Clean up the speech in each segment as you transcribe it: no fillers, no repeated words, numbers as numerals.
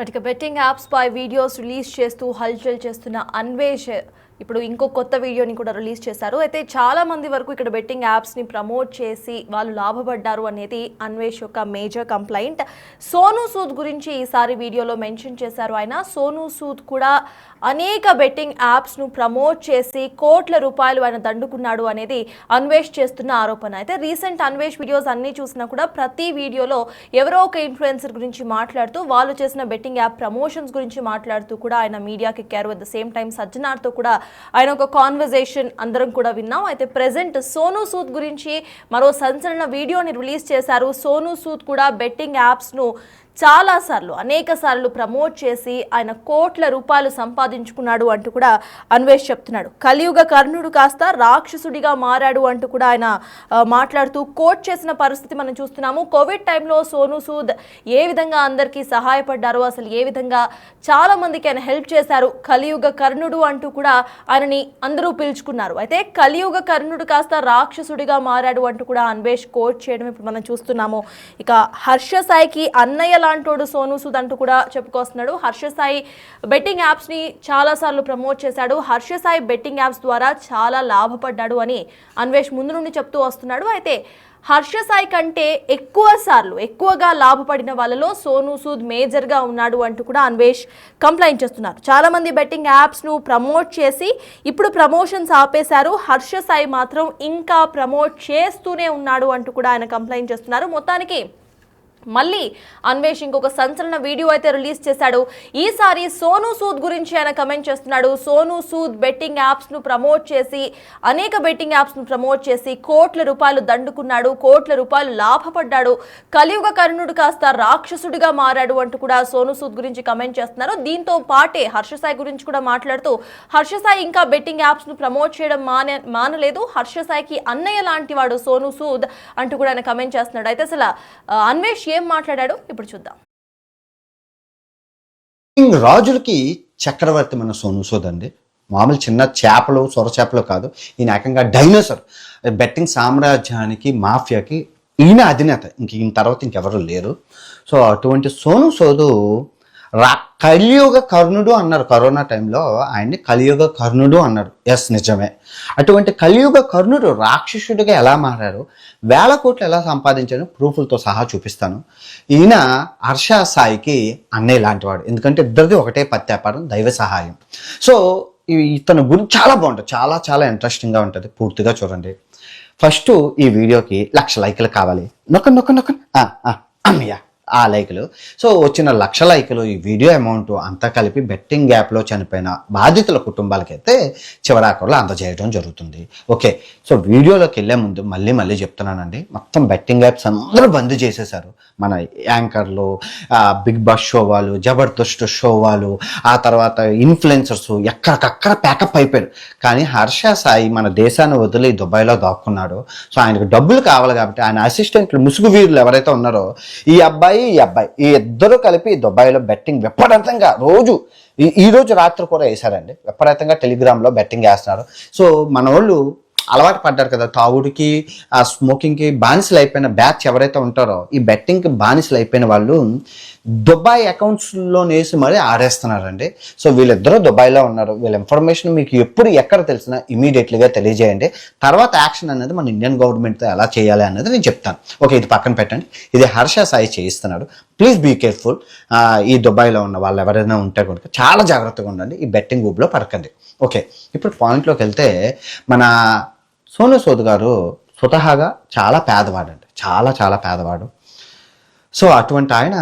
ఇక betting apps పై videos release చేస్తూ హల్చల్ చేస్తున్న అన్వేష్ ఇప్పుడు ఇంకో కొత్త వీడియోని కూడా రిలీజ్ చేశారు. అయితే చాలా మంది వరకు ఇక్కడ బెట్టింగ్ యాప్స్ని ప్రమోట్ చేసి వాళ్ళు లాభపడ్డారు అనేది అన్వేష్ యొక్క మేజర్ కంప్లైంట్. సోనూ సూద్ గురించి ఈసారి వీడియోలో మెన్షన్ చేశారు ఆయన. సోనూ సూద్ కూడా అనేక బెట్టింగ్ యాప్స్ను ప్రమోట్ చేసి కోట్ల రూపాయలు ఆయన దండుకున్నాడు అనేది అన్వేష్ చేస్తున్న ఆరోపణ. అయితే రీసెంట్ అన్వేష్ వీడియోస్ అన్నీ చూసినా కూడా ప్రతి వీడియోలో ఎవరో ఒక ఇన్ఫ్లుయెన్సర్ గురించి మాట్లాడుతూ వాళ్ళు చేసిన బెట్టింగ్ యాప్ ప్రమోషన్స్ గురించి మాట్లాడుతూ కూడా ఆయన మీడియాకి ఎక్కారు. అట్ ద సేమ్ టైం సజ్జనార్తో కూడా ఆయన ఒక కాన్వర్జేషన్ అందరం కూడా విన్నాం. అయితే ప్రెజెంట్ సోనూ సూద్ గురించి మరో సంచలన వీడియోని రిలీజ్ చేశారు. సోనూ సూద్ కూడా బెట్టింగ్ యాప్స్ను అనేక సార్లు ప్రమోట్ చేసి ఆయన కోట్ల రూపాయలు సంపాదించుకున్నాడు అంటూ కూడా అన్వేష్ చెప్తున్నాడు. కలియుగ కర్ణుడు కాస్త రాక్షసుడిగా మారాడు అంటూ కూడా ఆయన మాట్లాడుతూ కోట్ చేసిన పరిస్థితి మనం చూస్తున్నాము. కోవిడ్ టైంలో సోనూ సూద్ ఏ విధంగా అందరికీ సహాయపడ్డారో, అసలు ఏ విధంగా చాలా మందికి ఆయన హెల్ప్ చేశారు, కలియుగ కర్ణుడు అంటూ కూడా ఆయనని అందరూ పిలుచుకున్నారు. అయితే కలియుగ కర్ణుడు కాస్త రాక్షసుడిగా మారాడు అంటూ కూడా అన్వేష్ కోట్ చేయడం ఇప్పుడు మనం చూస్తున్నాము. ఇక హర్ష సాయికి అన్నయ్య లాంటోడు సోనూ సూద్ అంటూ కూడా చెప్పుకొస్తున్నాడు. హర్ష సాయి బెట్టింగ్ యాప్స్ ని చాలా సార్లు ప్రమోట్ చేశాడు. హర్ష సాయి బెట్టింగ్ యాప్స్ ద్వారా చాలా లాభపడ్డాడు అని అన్వేష్ ముందు నుండి చెప్తూ వస్తున్నాడు. అయితే హర్ష సాయి కంటే ఎక్కువగా లాభపడిన వాళ్ళలో సోనూ సూద్ మేజర్గా ఉన్నాడు అంటూ కూడా అన్వేష్ కంప్లైంట్ చేస్తున్నారు. చాలా మంది బెట్టింగ్ యాప్స్ను ప్రమోట్ చేసి ఇప్పుడు ప్రమోషన్స్ ఆపేశారు. హర్ష సాయి మాత్రం ఇంకా ప్రమోట్ చేస్తూనే ఉన్నాడు అంటూ కూడా ఆయన కంప్లైంట్ చేస్తున్నారు. మొత్తానికి మళ్ళీ అన్వేష్ ఇంకొక సంచలన వీడియో అయితే రిలీజ్ చేశాడు. ఈసారి సోనూ సూద్ గురించి ఆయన కమెంట్ చేస్తున్నాడు. సోనూ సూద్ బెట్టింగ్ యాప్స్ను ప్రమోట్ చేసి అనేక బెట్టింగ్ యాప్స్ను ప్రమోట్ చేసి కోట్ల రూపాయలు దండుకున్నాడు, కోట్ల రూపాయలు లాభపడ్డాడు, కలియుగ కర్ణుడు కాస్త రాక్షసుడిగా మారాడు అంటూ కూడా సోనూ సూద్ గురించి కమెంట్ చేస్తున్నారు. దీంతో పాటే హర్ష సాయి గురించి కూడా మాట్లాడుతూ హర్ష సాయి ఇంకా బెట్టింగ్ యాప్స్ను ప్రమోట్ చేయడం మానలేదు, హర్ష సాయికి అన్నయ్య లాంటి వాడు సోనూ సూద్ అంటూ కూడా ఆయన కమెంట్ చేస్తున్నాడు. అయితే అసలు అన్వేష్ ఏం మాట్లాడాడు ఇప్పుడు చూద్దాం. రాజులకి చక్రవర్తి మన సోనూ సూద్ అండి. మామూలు చిన్న చేపలు సొర చేపలు కాదు, ఈయన ఏకంగా డైనోసర్. బెట్టింగ్ సామ్రాజ్యానికి మాఫియాకి ఈయన అధినేత, ఈయన తర్వాత ఇంకెవరు లేరు. సో అటువంటి సోనూ సూద్ కలియుగ కర్ణుడు అన్నారు. కరోనా టైంలో ఆయన్ని కలియుగ కర్ణుడు అన్నారు. ఎస్, నిజమే. అటువంటి కలియుగ కర్ణుడు రాక్షసుడిగా ఎలా మారారు, 1000 కోట్లు ఎలా సంపాదించాను ప్రూఫ్లతో సహా చూపిస్తాను. ఈయన హర్ష సాయికి అన్నయ్య లాంటి వాడు, ఎందుకంటే ఇద్దరిది ఒకటే పత్తి వ్యాపారం, దైవ సహాయం. సో ఇతను గురించి చాలా బాగుంటుంది, చాలా చాలా ఇంట్రెస్టింగ్గా ఉంటుంది. పూర్తిగా చూడండి. ఫస్ట్ ఈ వీడియోకి 1,00,000 లైకులు కావాలి. నొక్క అమ్మయ్య ఆ లైకులు. సో వచ్చిన 1,00,000 లైకులు, ఈ వీడియో అమౌంట్ అంతా కలిపి బెట్టింగ్ యాప్లో చనిపోయిన బాధితుల కుటుంబాలకైతే చివరాఖరులో అందజేయడం జరుగుతుంది. ఓకే, సో వీడియోలోకి వెళ్ళే ముందు మళ్ళీ చెప్తున్నానండి, మొత్తం బెట్టింగ్ యాప్స్ అందరూ బంద్ చేసేశారు. మన యాంకర్లు, బిగ్ బాస్ షో వాళ్ళు, జబర్దస్త్ షో వాళ్ళు, ఆ తర్వాత ఇన్ఫ్లుయెన్సర్స్ ఎక్కడికక్కడ ప్యాకప్ అయిపోయారు. కానీ హర్ష సాయి మన దేశాన్ని వదిలి దుబాయ్లో దాక్కున్నాడు. సో ఆయనకు డబ్బులు కావాలి కాబట్టి ఆయన అసిస్టెంట్లు, ముసుగు వీరులు ఎవరైతే ఉన్నారో ఈ అబ్బాయి ఈ ఇద్దరు కలిపి దుబాయ్లో బెట్టింగ్ విపరీతంగా ఈ రోజు రాత్రి కూడా వేశారండి. విపరీతంగా టెలిగ్రామ్లో బెట్టింగ్ వేస్తున్నారు. సో మన వాళ్ళు అలవాటు పడ్డారు కదా తాగుడికి, ఆ స్మోకింగ్కి బానిసలు అయిపోయిన బ్యాచ్ ఎవరైతే ఉంటారో ఈ బెట్టింగ్కి బానిసలు అయిపోయిన వాళ్ళు దుబాయ్ అకౌంట్స్లో వేసి మరీ ఆడేస్తున్నారండి. సో వీళ్ళిద్దరూ దుబాయ్లో ఉన్నారు. వీళ్ళ ఇన్ఫర్మేషన్ మీకు ఎప్పుడు ఎక్కడ తెలిసినా ఇమీడియట్లీగా తెలియజేయండి. తర్వాత యాక్షన్ అనేది మన ఇండియన్ గవర్నమెంట్తో ఎలా చేయాలి అనేది నేను చెప్తాను. ఓకే, ఇది పక్కన పెట్టండి. ఇది హర్ష సాయి చేయిస్తున్నాడు. Please be careful. ఈ దుబాయ్లో ఉన్న వాళ్ళు ఎవరైనా ఉంటే కనుక చాలా జాగ్రత్తగా ఉండండి, ఈ బెట్టింగ్ ఊబిలో పడకండి. ఓకే, ఇప్పుడు పాయింట్లోకి వెళ్తే మన సోనూ సూద్ గారు స్వతహాగా చాలా పేదవాడు అండి, చాలా పేదవాడు. సో అటువంటి ఆయన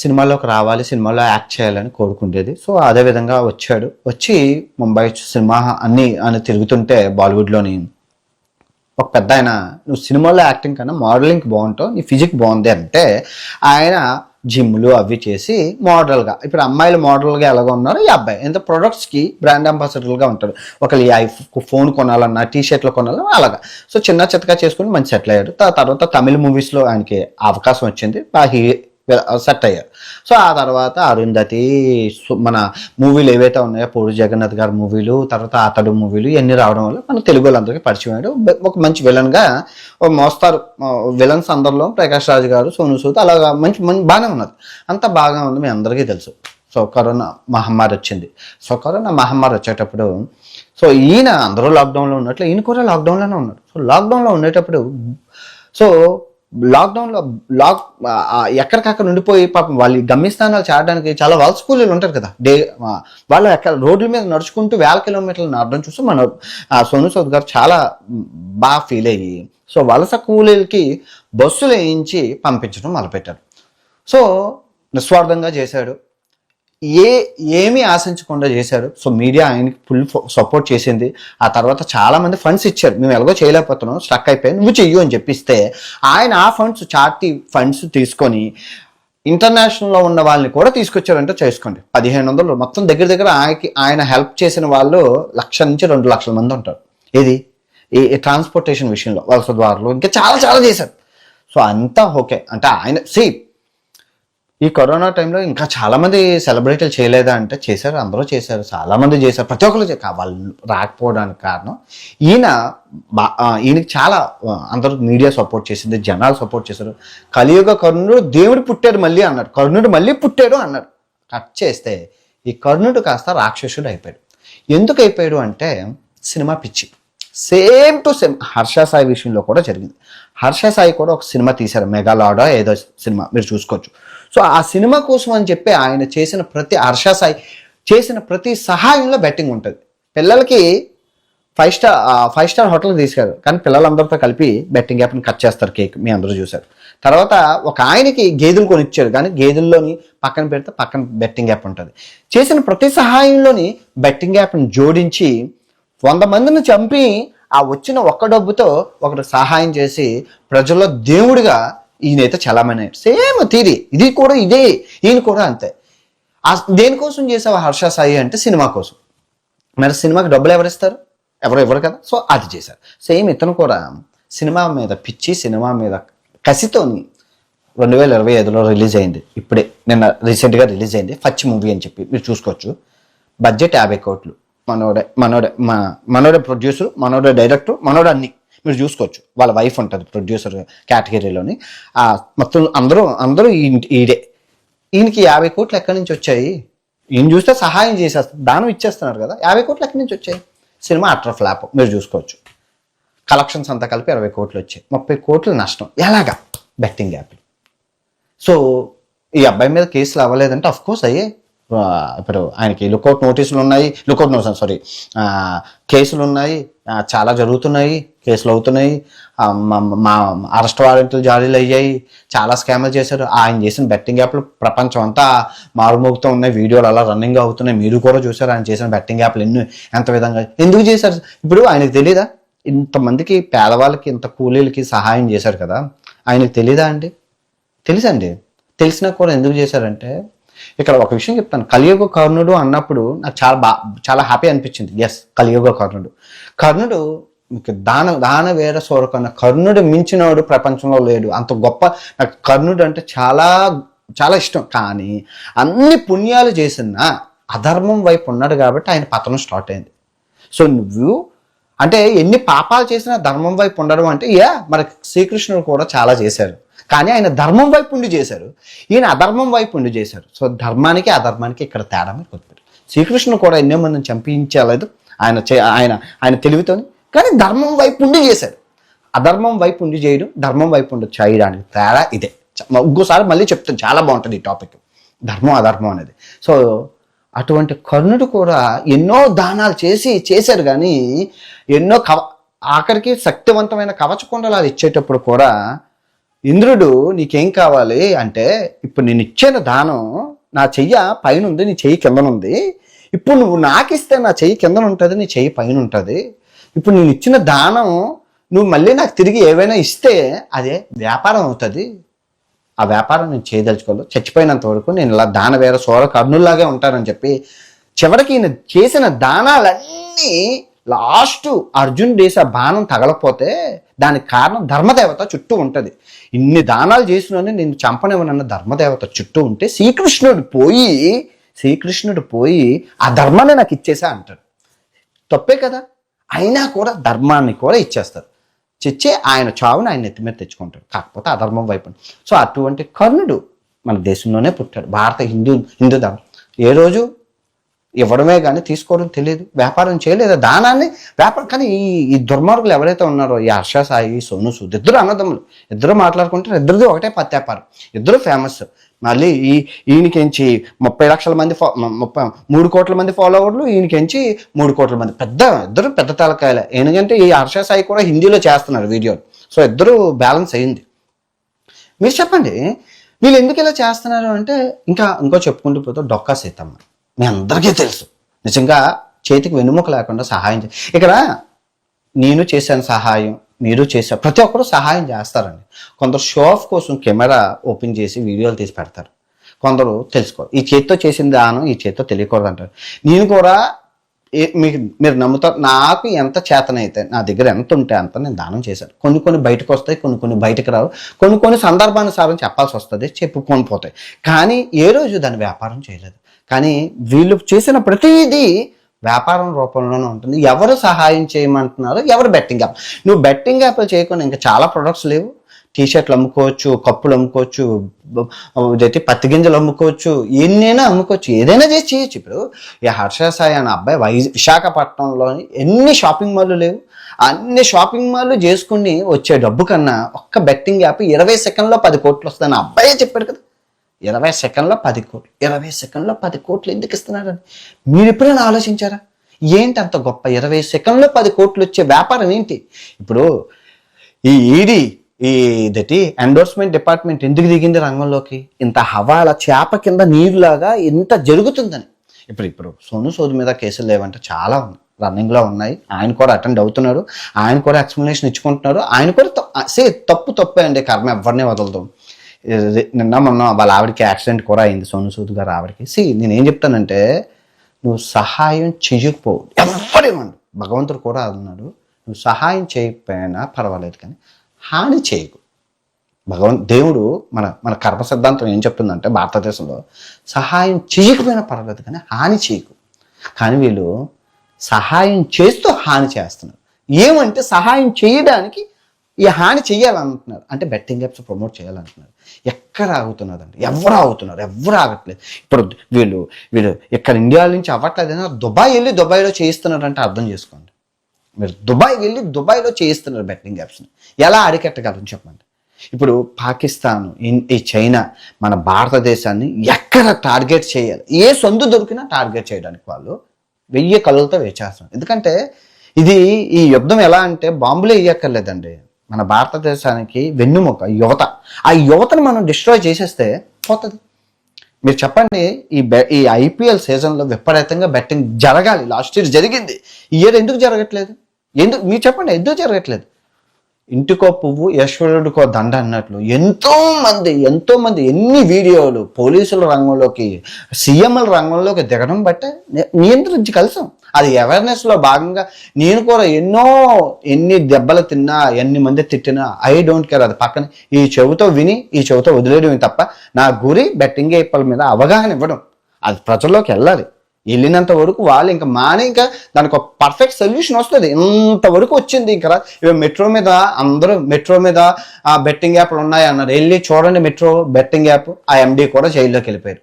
సినిమాలోకి రావాలి, సినిమాలో యాక్ట్ చేయాలని కోరుకుండేది. సో అదేవిధంగా వచ్చి ముంబై సినిమా అని తిరుగుతుంటే బాలీవుడ్లోని ఒక పెద్ద ఆయన, నువ్వు సినిమాలో యాక్టింగ్ కన్నా మోడలింగ్ బాగుంటావు, నీ ఫిజిక్ బాగుంది అంటే ఆయన జిమ్లు అవి చేసి మోడల్గా, ఇప్పుడు అమ్మాయిలు మోడల్గా ఎలాగో ఉన్నారో ఈ అబ్బాయి ఎంత ప్రొడక్ట్స్కి బ్రాండ్ అంబాసిడర్గా ఉంటాడు. ఒకళ్ళు ఫోన్ కొనాలన్నా, టీషర్ట్లు కొనాలన్నా అలాగా. సో చిన్న చిత్తగా చేసుకుని మంచి సెటిల్ అయ్యాడు. తర్వాత తమిళ మూవీస్లో ఆయనకి అవకాశం వచ్చింది, సెట్ అయ్యారు. సో ఆ తర్వాత అరుంధతి, మన మూవీలు ఏవైతే ఉన్నాయో పూరి జగన్నాథ్ గారి మూవీలు, తర్వాత అతడు మూవీలు ఇవన్నీ రావడం వల్ల మన తెలుగు వాళ్ళందరికీ పరిచయం అయ్యాడు. ఒక మంచి విలన్గా మోస్తారు. విలన్స్ అందరిలో ప్రకాష్ రాజ్ గారు, సోనూ సూద్ అలాగా మంచి బాగానే ఉన్నది, అంతా బాగా ఉంది, మీ అందరికీ తెలుసు. సో కరోనా మహమ్మారి వచ్చింది. సో కరోనా మహమ్మారి వచ్చేటప్పుడు సో ఈయన అందరూ లాక్డౌన్లో ఉన్నట్లు ఈయన కూడా లాక్డౌన్లోనే ఉన్నాడు. సో లాక్డౌన్లో ఉండేటప్పుడు సో లాక్డౌన్లో ఎక్కడికక్కడ ఉండిపోయి పాపం వాళ్ళు గమ్యస్థానాలు చేరడానికి చాలా వలస కూలీలు ఉంటారు కదా, వాళ్ళు ఎక్కడ రోడ్ల మీద నడుచుకుంటూ వేల కిలోమీటర్లు నడడం చూసి మన సోను సూద్ గారు చాలా బాగా ఫీల్ అయ్యి సో వలస కూలీలకి బస్సులు వేయించి పంపించడం మొదలుపెట్టారు. సో నిస్వార్థంగా చేశాడు, ఏమీ ఆశించకుండా చేశారు. సో మీడియా ఆయనకి ఫుల్ సపోర్ట్ చేసింది. ఆ తర్వాత చాలా మంది ఫండ్స్ ఇచ్చారు, మేము ఎలాగో చేయలేకపోతున్నాం, స్ట్రక్ అయిపోయి నువ్వు చెయ్యు అని చెప్పిస్తే ఆయన ఆ ఫండ్స్ చార్టీ ఫండ్స్ తీసుకొని ఇంటర్నేషనల్లో ఉన్న వాళ్ళని కూడా తీసుకొచ్చారంటే చేసుకోండి. 1500 మొత్తం దగ్గర ఆయన హెల్ప్ చేసిన వాళ్ళు 1,00,000 నుంచి 2,00,000 మంది ఉంటారు. ఏది ఈ ట్రాన్స్పోర్టేషన్ విషయంలో వలస ద్వారాలు ఇంకా చాలా చేశారు. సో అంతా ఓకే అంటే ఆయన ఈ కరోనా టైంలో ఇంకా చాలామంది సెలబ్రిటీలు చేయలేదా అంటే చేశారు, అందరూ చేశారు, చాలామంది చేశారు, ప్రతి ఒక్కరు వాళ్ళు రాకపోవడానికి కారణం ఈయనకి చాలా అందరూ మీడియా సపోర్ట్ చేసింది, జనాలు సపోర్ట్ చేశారు. కలియుగ కర్ణుడు దేవుడు పుట్టాడు మళ్ళీ అన్నాడు, కర్ణుడు మళ్ళీ పుట్టాడు అన్నాడు. కట్ చేస్తే ఈ కర్ణుడు కాస్త రాక్షసుడు అయిపోయాడు. ఎందుకు అయిపోయాడు అంటే సినిమా పిచ్చి. Same to same Harsha Sai విషయంలో కూడా జరిగింది. హర్ష సాయి కూడా ఒక సినిమా తీశారు, మెగాలాడో ఏదో సినిమా, మీరు చూసుకోవచ్చు. సో ఆ సినిమా కోసం అని చెప్పి ఆయన చేసిన హర్ష సాయి చేసిన ప్రతి సహాయంలో బెట్టింగ్ ఉంటుంది. పిల్లలకి 5 స్టార్ హోటల్కి తీసుకెళ్ళారు, కానీ పిల్లలందరితో కలిపి బెట్టింగ్ యాప్ని కట్ చేస్తారు, కేక్ మీ అందరూ చూశారు. తర్వాత ఒక ఆయనకి గేదెలు కొనిచ్చారు, కానీ గేదెల్లోని పక్కన పెడితే పక్కన బెట్టింగ్ యాప్ ఉంటుంది. చేసిన ప్రతి సహాయంలోని బెట్టింగ్ యాప్ని జోడించి 100 మందిని చంపి ఆ వచ్చిన ఒక్క డబ్బుతో ఒకటి సహాయం చేసి ప్రజల్లో దేవుడిగా ఈయనైతే చలామణి. సేమ్ తీరి ఇది కూడా ఇదే, ఈయన కూడా అంతే. దేనికోసం చేసావు హర్ష సాయి అంటే సినిమా కోసం. మరి సినిమాకి డబ్బులు ఎవరిస్తారు? ఎవరు ఇవ్వరు కదా. సో అది చేశారు. సేమ్ ఇతను కూడా సినిమా మీద పిచ్చి, సినిమా మీద కసితోని 2025లో రిలీజ్ అయింది. ఇప్పుడే నిన్న రీసెంట్గా రిలీజ్ అయింది ఫచ్ మూవీ అని చెప్పి, మీరు చూసుకోవచ్చు. బడ్జెట్ 50 కోట్లు. మనోడే ప్రొడ్యూసర్, మనోడే డైరెక్టర్, మనోడే అన్ని మీరు చూసుకోవచ్చు. వాళ్ళ వైఫ్ ఉంటుంది ప్రొడ్యూసర్ కేటగిరీలోని. మొత్తం అందరూ ఈడే. ఈయనకి 50 కోట్లు ఎక్కడి నుంచి వచ్చాయి? ఈయన చూస్తే సహాయం చేసేస్తారు, దానం ఇచ్చేస్తున్నారు కదా. 50 కోట్లు ఎక్కడి నుంచి వచ్చాయి? సినిమా అట్టర్ ఫ్లాప్, మీరు చూసుకోవచ్చు. కలెక్షన్స్ అంతా కలిపి 20 కోట్లు వచ్చాయి, 30 కోట్లు నష్టం. ఎలాగా? Betting app. సో ఈ అబ్బాయి మీద కేసులు అవ్వలేదంటే అఫ్కోర్స్ అయ్యే. ఇప్పుడు ఆయనకి లుకౌట్ నోటీసులు ఉన్నాయి, కేసులు ఉన్నాయి, చాలా జరుగుతున్నాయి, కేసులు అవుతున్నాయి, మా అరెస్ట్ వారెంట్లు జారీలు అయ్యాయి, చాలా స్కామ్లు చేశారు. ఆయన చేసిన బెట్టింగ్ యాప్లు ప్రపంచం అంతా మారుమోగుతూ ఉన్నాయి, వీడియోలు అలా రన్నింగ్ అవుతున్నాయి, మీరు కూడా చూసారు ఆయన చేసిన బెట్టింగ్ యాప్లు ఎంత విధంగా ఎందుకు చేశారు. ఇప్పుడు ఆయనకు తెలీదా? ఇంతమందికి పేదవాళ్ళకి ఇంత కూలీలకి సహాయం చేశారు కదా, ఆయనకు తెలీదా అండి? తెలుసండి. తెలిసినా కూడా ఎందుకు చేశారంటే, ఇక్కడ ఒక విషయం చెప్తాను. కలియుగ కర్ణుడు అన్నప్పుడు నాకు చాలా హ్యాపీ అనిపించింది. ఎస్, కలియుగ కర్ణుడు దాన వేర సోర కన్నా కర్ణుడు మించినవాడు ప్రపంచంలో లేడు. అంత గొప్ప. నాకు కర్ణుడు అంటే చాలా చాలా ఇష్టం. కానీ అన్ని పుణ్యాలు చేసిన అధర్మం వైపు ఉన్నాడు కాబట్టి ఆయన పతనం స్టార్ట్ అయింది. సో నువ్వు అంటే ఎన్ని పాపాలు చేసినా ధర్మం వైపు ఉండడం అంటే మరి శ్రీకృష్ణుడు కూడా చాలా చేశారు, కానీ ఆయన ధర్మం వైపు ఉండి చేశారు, ఈయన అధర్మం వైపు ఉండి చేశారు. సో ధర్మానికి అధర్మానికి ఇక్కడ తేడా మీరు గుర్తుపెట్టారు. శ్రీకృష్ణుడు కూడా ఎన్నో మందిని చంపించలేదు ఆయన తెలివితోని, కానీ ధర్మం వైపు ఉండి చేశారు. అధర్మం వైపు ఉండి చేయడం, ధర్మం వైపు ఉండి చేయడానికి తేడా ఇదే. ఇంకోసారి మళ్ళీ చెప్తాను, చాలా బాగుంటుంది ఈ టాపిక్, ధర్మం అధర్మం అనేది. సో అటువంటి కర్ణుడు కూడా ఎన్నో దానాలు చేశారు, కానీ ఎన్నో ఆఖరికి శక్తివంతమైన కవచకుండలాలు ఇచ్చేటప్పుడు కూడా ఇంద్రుడు నీకేం కావాలి అంటే, ఇప్పుడు నేను ఇచ్చిన దానం నా చెయ్యి పైన ఉంది, నీ చెయ్యి కిందనుంది. ఇప్పుడు నువ్వు నాకు ఇస్తే నా చెయ్యి కిందన ఉంటుంది, నీ చెయ్యి పైన ఉంటుంది. ఇప్పుడు నేను ఇచ్చిన దానం నువ్వు మళ్ళీ నాకు తిరిగి ఏవైనా ఇస్తే అదే వ్యాపారం అవుతుంది. ఆ వ్యాపారం నేను చేయదలుచుకోలేదు, చచ్చిపోయినంత వరకు నేను ఇలా దాన వేర సోర కర్ణుల్లాగే ఉంటానని చెప్పి చివరికి ఈయన చేసిన దానాలన్నీ లాస్ట్ అర్జున్ దేశ బాణం తగలపోతే దానికి కారణం ధర్మదేవత చుట్టూ ఉంటుంది. ఇన్ని దానాలు చేసినోని నేను చంపనివ్వనన్న ధర్మదేవత చుట్టూ ఉంటే శ్రీకృష్ణుడు పోయి ఆ ధర్మాన్ని నాకు ఇచ్చేసా అంటాడు. తప్పే కదా. అయినా కూడా ధర్మాన్ని కూడా ఇచ్చేస్తారు. చిచ్చే ఆయన చావుని ఆయన నెత్తి మీద తెచ్చుకుంటాడు, కాకపోతే అధర్మం వైపు. సో అటువంటి కర్ణుడు మన దేశంలోనే పుట్టాడు. హిందూ ఏ రోజు ఇవ్వడమే కానీ తీసుకోవడం తెలియదు, వ్యాపారం చేయలేదు, దానాన్ని వ్యాపారం. కానీ ఈ దుర్మార్గులు ఎవరైతే ఉన్నారో, ఈ హర్ష సాయి, సోను సూద్, ఇద్దరు అన్నదమ్ములు, ఇద్దరు మాట్లాడుకుంటారు, ఇద్దరిది ఒకటే పత్తి వ్యాపారం, ఇద్దరు ఫేమస్. మళ్ళీ ఈయనకించి 30 లక్షల మంది 3 కోట్ల మంది ఫాలోవర్లు, ఈయనకించి 3 కోట్ల మంది, ఇద్దరు పెద్ద తలకాయలే. ఎందుకంటే ఈ హర్ష సాయి కూడా హిందీలో చేస్తున్నారు వీడియోలు, సో ఇద్దరు బ్యాలెన్స్ అయ్యింది. మీరు చెప్పండి, వీళ్ళు ఎందుకు ఇలా చేస్తున్నారు అంటే, ఇంకో చెప్పుకుంటూ పోతే డొక్కా సీతమ్మ మీ అందరికీ తెలుసు. నిజంగా చేతికి వెన్నుముక లేకుండా సహాయం ఇక్కడ నేను చేశాను సహాయం, మీరు చేశారు, ప్రతి ఒక్కరు సహాయం చేస్తారండి. కొందరు షో ఆఫ్ కోసం కెమెరా ఓపెన్ చేసి వీడియోలు తీసి పెడతారు, కొందరు తెలుసుకోరు. ఈ చేతితో చేసిన దానం ఈ చేతితో తెలియకూడదు అంటారు. నేను కూడా మీరు నమ్ముతారు, నాకు ఎంత చేతనైతే, నా దగ్గర ఎంత ఉంటే అంత నేను దానం చేశాను. కొన్ని బయటకు వస్తాయి, కొన్ని బయటకు రావు, కొన్ని సందర్భానుసారం చెప్పాల్సి వస్తుంది, చెప్పుకొని పోతాయి. కానీ ఏ రోజు దాన్ని వ్యాపారం చేయలేదు. కానీ వీళ్ళు చేసిన ప్రతిదీ వ్యాపారం రూపంలోనే ఉంటుంది. ఎవరు సహాయం చేయమంటున్నారు, ఎవరు బెట్టింగ్ యాప్. నువ్వు బెట్టింగ్ యాప్లు చేయకుండా ఇంకా చాలా ప్రొడక్ట్స్ లేవు. టీషర్ట్లు అమ్ముకోవచ్చు, కప్పులు అమ్ముకోవచ్చు, ఇదైతే పత్తి గింజలు అమ్ముకోవచ్చు, ఎన్నైనా అమ్ముకోవచ్చు, ఏదైనా చేసి చేయొచ్చు. ఇప్పుడు ఈ హర్ష సాయి అనే అబ్బాయి విశాఖపట్నంలోని ఎన్ని షాపింగ్ మాల్లు లేవు, అన్ని షాపింగ్ మాల్లు చేసుకుని వచ్చే డబ్బు కన్నా ఒక్క బెట్టింగ్ యాప్ 20 సెకండ్లో 10 కోట్లు వస్తుందని అబ్బాయే చెప్పాడు కదా. 20 సెకండ్లో 10 కోట్లు, 20 సెకండ్లో 10 కోట్లు ఎందుకు ఇస్తున్నారని మీరు ఎప్పుడైనా ఆలోచించారా? ఏంటి అంత గొప్ప 20 సెకండ్లో 10 కోట్లు వచ్చే వ్యాపారం ఏంటి? ఇప్పుడు ఈ ఈడీ ఇదటి ఎండోర్స్మెంట్ డిపార్ట్మెంట్ ఎందుకు దిగింది రంగంలోకి? ఇంత హవాల చేప కింద నీరులాగా ఇంత జరుగుతుందని. ఇప్పుడు సోను సూద్ మీద కేసులు లేవంటే చాలా ఉన్నాయి, రన్నింగ్లో ఉన్నాయి. ఆయన కూడా అటెండ్ అవుతున్నారు, ఆయన కూడా ఎక్స్ప్లెనేషన్ ఇచ్చుకుంటున్నారు. ఆయన కూడా తప్పే అండి, కర్మ ఎవరిని వదలదు. నిన్న మొన్న వాళ్ళ ఆవిడకి యాక్సిడెంట్ కూడా అయింది, సోను సూద్ గారు ఆవిడకి. నేనేం చెప్తానంటే, నువ్వు సహాయం చెయ్యకపోవు, ఎవరేమన్నా భగవంతుడు కూడా అన్నాడు, నువ్వు సహాయం చేయకపోయినా పర్వాలేదు కానీ హాని చేయకు. దేవుడు మన కర్మ సిద్ధాంతం ఏం చెప్తుందంటే, భారతదేశంలో సహాయం చేయకపోయినా పర్వాలేదు కానీ హాని చేయకు. కానీ వీళ్ళు సహాయం చేస్తూ హాని చేస్తున్నారు. ఏమంటే సహాయం చేయడానికి ఈ హాని చెయ్యాలంటున్నారు, అంటే బెట్టింగ్ యాప్స్ ప్రమోట్ చేయాలంటున్నారు. ఎక్కడ ఆగుతున్నదండి? ఎవరు ఆగట్లేదు. ఇప్పుడు వీళ్ళు ఇక్కడ ఇండియా నుంచి అవ్వట్లేదు, దుబాయ్ వెళ్ళి దుబాయ్లో చేయిస్తున్నారంటే అర్థం చేసుకోండి. మీరు దుబాయ్ వెళ్ళి దుబాయ్లో చేయిస్తున్నారు బెట్టింగ్ యాప్స్ని. ఎలా అరికట్టగలరు చెప్పండి? ఇప్పుడు పాకిస్తాన్, ఈ చైనా మన భారతదేశాన్ని ఎక్కడ టార్గెట్ చేయాలి, ఏ సొంత దొరికినా టార్గెట్ చేయడానికి వాళ్ళు 1000 కళ్ళతో వేచేస్తున్నారు. ఎందుకంటే ఈ యుద్ధం ఎలా అంటే బాంబులే వేయక్కర్లేదండి. మన భారతదేశానికి వెన్నుముక యువత. ఆ యువతను మనం డిస్ట్రాయ్ చేసేస్తే పోతుంది. మీరు చెప్పండి, ఈ ఐపీఎల్ సీజన్లో విపరీతంగా బెట్టింగ్ జరగాలి. లాస్ట్ ఇయర్ జరిగింది, ఈ ఇయర్ ఎందుకు జరగట్లేదు? మీరు చెప్పండి, ఎందుకు జరగట్లేదు? ఇంటికో పువ్వు ఈశ్వరుడికో దండ అన్నట్లు ఎంతో మంది ఎన్ని వీడియోలు పోలీసుల రంగంలోకి, సీఎంల రంగంలోకి దిగడం బట్టే నియంత్రించి కలిసాం. అది అవేర్నెస్లో భాగంగా నేను కూడా ఎన్ని దెబ్బలు తిన్నా, ఎన్ని మంది తిట్టినా ఐ డోంట్ కేర్. అది పక్కన ఈ చెవితో విని ఈ చెవితో వదిలేయడం తప్ప నా గురి బెట్టింగ్ యాప్ల మీద అవగాహన ఇవ్వడం. అది ప్రజల్లోకి వెళ్ళాలి. వెళ్ళినంత వరకు వాళ్ళు ఇంకా దానికి ఒక పర్ఫెక్ట్ సొల్యూషన్ వస్తుంది. ఇంతవరకు వచ్చింది. ఇంకా మెట్రో మీద అందరూ బెట్టింగ్ యాప్లు ఉన్నాయి అన్నారు. వెళ్ళి చూడండి మెట్రో బెట్టింగ్ యాప్, ఆ ఎండి కూడా జైల్లోకి వెళ్ళిపోయారు.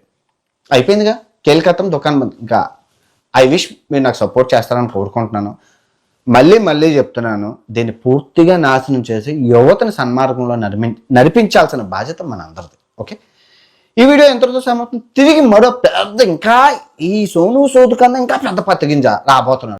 అయిపోయిందిగా, కేల్కతం దుకాణం బంద్. ఇంకా ఐ విష్ మీరు నాకు సపోర్ట్ చేస్తారని కోరుకుంటున్నాను. మళ్ళీ చెప్తున్నాను, దీన్ని పూర్తిగా నాశనం చేసి యువతని సన్మార్గంలో నడిపించాల్సిన బాధ్యత మన అందరిది. ఓకే, ఈ వీడియో ఎంతతో సమాప్తం. తిరిగి మరో పెద్ద, ఇంకా ఈ సోను సూద్ కన్నా ఇంకా పెద్ద పత్తి గింజ రాబోతున్నాడు.